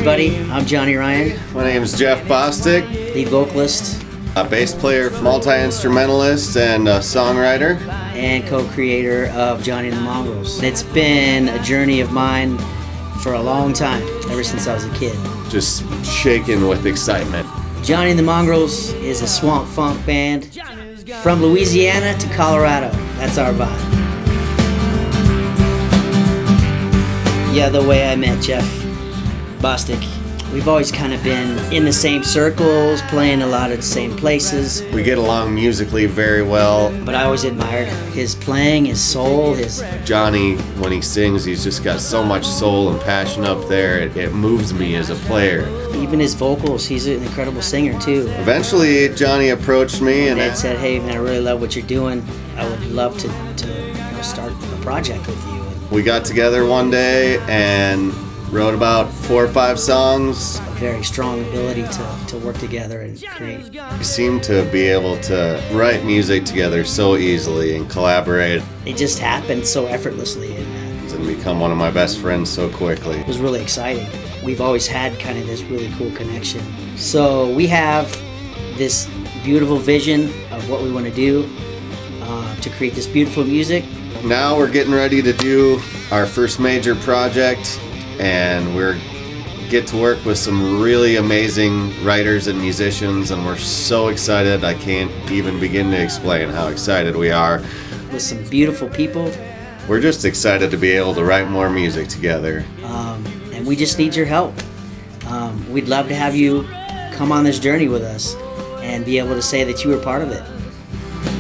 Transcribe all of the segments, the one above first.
everybody. I'm Johnny Ryan. My name's Jeff Bostic, Lead vocalist. A bass player, multi-instrumentalist, and a songwriter. And co-creator of Johnny and the Mongrels. It's been a journey of mine for a long time, ever since I was a kid. Just shaking with excitement. Johnny and the Mongrels is a swamp funk band from Louisiana to Colorado. That's our vibe. Yeah, the way I met Jeff Bostic, we've always kind of been in the same circles, playing a lot of the same places. We get along musically very well. But I always admired his playing, his soul, Johnny, when he sings, he's just got so much soul and passion up there. It moves me as a player. Even his vocals, he's an incredible singer too. Eventually, Johnny approached me and said, "Hey man, I really love what you're doing. I would love to start a project with you." We got together one day and wrote about 4 or 5 songs. A very strong ability to work together and create. We seem to be able to write music together so easily and collaborate. It just happened so effortlessly And become one of my best friends so quickly. It was really exciting. We've always had kind of this really cool connection. So we have this beautiful vision of what we want to do to create this beautiful music. Now we're getting ready to do our first major project, and we're get to work with some really amazing writers and musicians, and we're so excited. I can't even begin to explain how excited we are. With some beautiful people. We're just excited to be able to write more music together. And we just need your help. We'd love to have you come on this journey with us and be able to say that you were part of it.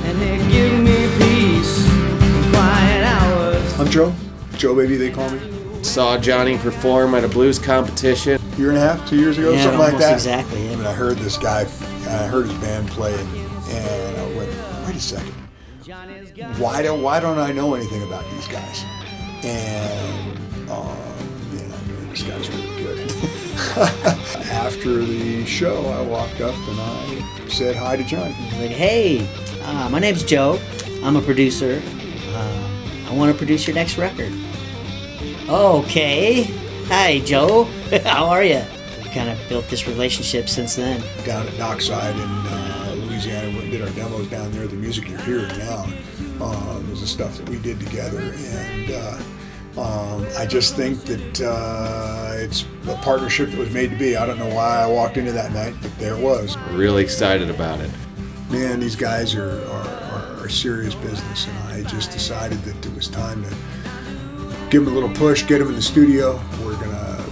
And they give me peace in quiet hours. I'm Joe. Joe Baby, they call me. Saw Johnny perform at a blues competition. Year and a half, 2 years ago, Yeah, something like almost that. exactly. Yeah. And I heard this guy, and I heard his band play, and I went, wait a second. Why don't I know anything about these guys? And this guy's really good. After the show, I walked up and I said hi to Johnny. He's like, "Hey, my name's Joe. I'm a producer. I want to produce your next record." Okay. Hi, Joe. How are you? We kind of built this relationship since then. Down at Dockside in Louisiana, we did our demos down there. The music you're hearing now was the stuff that we did together, and I just think that it's a partnership that was made to be. I don't know why I walked into that night, but there it was. Really excited about it. Man, these guys are serious business, and I just decided that it was time to give them a little push, get them in the studio. We're gonna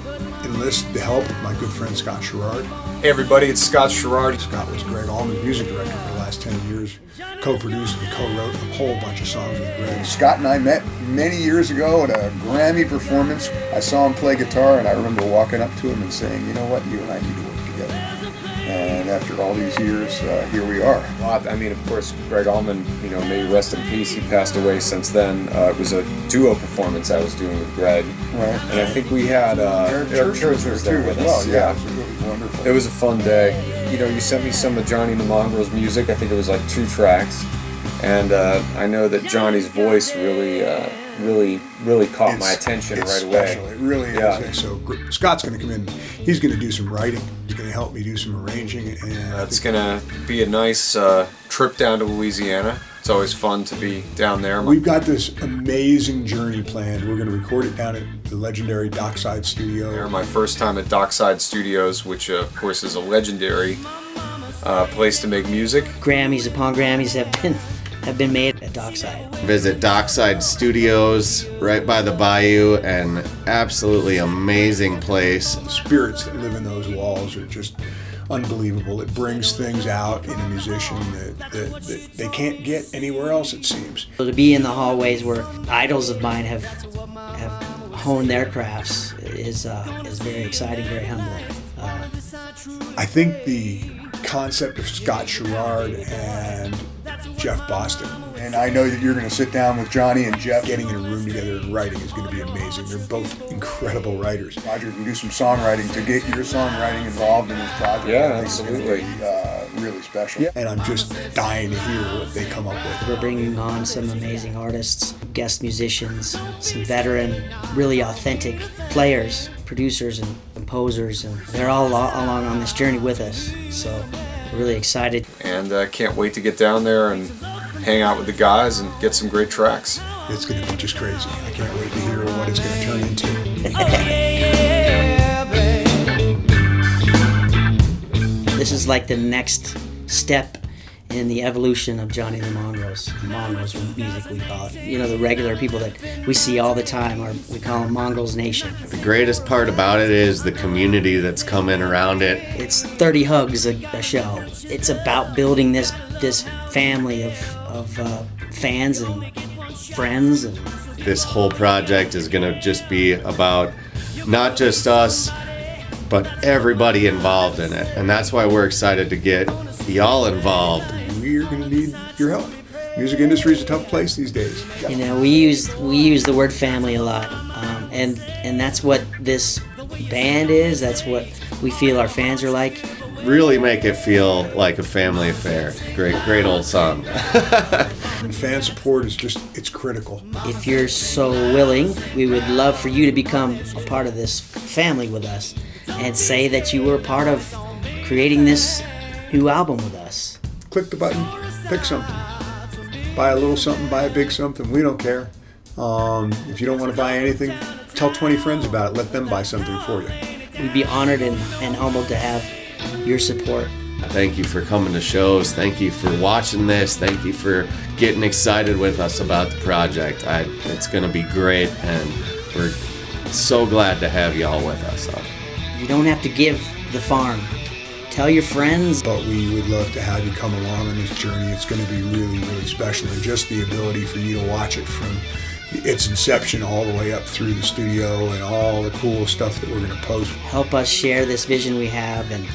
enlist the help of my good friend Scott Sherrard. Hey everybody, it's Scott Sherrard. Scott was Greg Allman's music director for the last 10 years, co-produced and co-wrote a whole bunch of songs with Greg. Scott and I met many years ago at a Grammy performance. I saw him play guitar, and I remember walking up to him and saying, "You know what, you and I need to work together." And after all these years, here we are. Well, I mean, of course, Greg Allman, may he rest in peace. He passed away since then. It was a duo performance I was doing with Greg. Right. And I think we had Eric Church was there with as us. well. Yeah, it was really wonderful. It was a fun day. You sent me some of Johnny and the Mongrels music. I think it was like 2 tracks. And I know that Johnny's voice really caught my attention right away. Special. It really is. So Scott's going to come in. He's going to do some writing. He's going to help me do some arranging. And That's going to be a nice trip down to Louisiana. It's always fun to be down there. We've got this amazing journey planned. We're going to record it down at the legendary Dockside Studio. My first time at Dockside Studios, which of course is a legendary place to make music. Grammys upon Grammys have been made at Dockside. Visit Dockside Studios right by the bayou, and absolutely amazing place. The spirits that live in those walls are just unbelievable. It brings things out in a musician that they can't get anywhere else, it seems. So to be in the hallways where idols of mine have honed their crafts is very exciting, very humbling. I think the concept of Scott Sherrard and Jeff Bostic, and I know that you're going to sit down with Johnny and Jeff. Getting in a room together and writing is going to be amazing. They're both incredible writers. Roger can do some songwriting to get your songwriting involved in this project. Yeah, absolutely. Really special. And I'm just dying to hear what they come up with. We're bringing on some amazing artists, guest musicians, some veteran, really authentic players, producers and composers, and they're all along on this journey with us. So we're really excited. And can't wait to get down there and hang out with the guys and get some great tracks. It's going to be just crazy. I can't wait to hear what it's going to turn into. This is like the next step in the evolution of Johnny and the Mongrels. Mongrels music, we call it. You know, the regular people that we see all the time, or we call them Mongrels Nation. The greatest part about it is the community that's coming around it. It's 30 hugs a show. It's about building this family of fans and friends. And This whole project is going to just be about not just us, but everybody involved in it. And that's why we're excited to get y'all involved. We're going to need your help. Music industry is a tough place these days. you know, we use the word family a lot, and that's what this band is. That's what we feel our fans are like. Really make it feel like a family affair. Great old song. And fan support is it's critical. If you're so willing, we would love for you to become a part of this family with us and say that you were a part of creating this new album with us. Click the button, pick something. Buy a little something, buy a big something. We don't care. If you don't want to buy anything, tell 20 friends about it. Let them buy something for you. We'd be honored and humbled to have your support. Thank you for coming to shows. Thank you for watching this. Thank you for getting excited with us about the project. It's going to be great, and we're so glad to have y'all with us. You don't have to give the farm. Tell your friends. But we would love to have you come along on this journey. It's going to be really, really special. And just the ability for you to watch it from its inception all the way up through the studio and all the cool stuff that we're going to post. Help us share this vision we have, and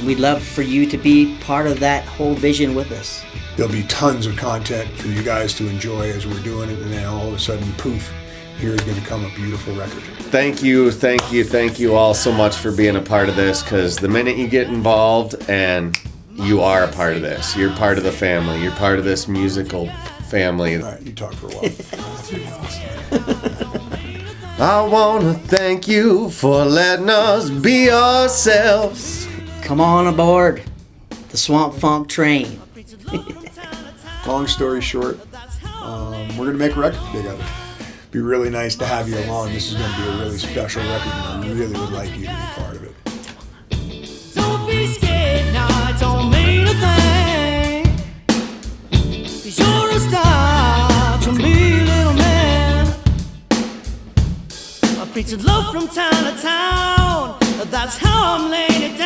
we'd love for you to be part of that whole vision with us. There'll be tons of content for you guys to enjoy as we're doing it, and then all of a sudden, poof, here's going to come a beautiful record. Thank you all so much for being a part of this, because the minute you get involved and you are a part of this, you're part of the family, you're part of this musical family. All right, you talk for a while. I want to thank you for letting us be ourselves. Come on aboard the Swamp Funk train. Long story short, we're going to make a record together. Be really nice to have you along. This is going to be a really special record, and I really would like you to be part of it. Don't be scared now, it don't mean a thing. 'Cause you're a star to me, little man. I preach love from town to town. That's how I'm laying it down.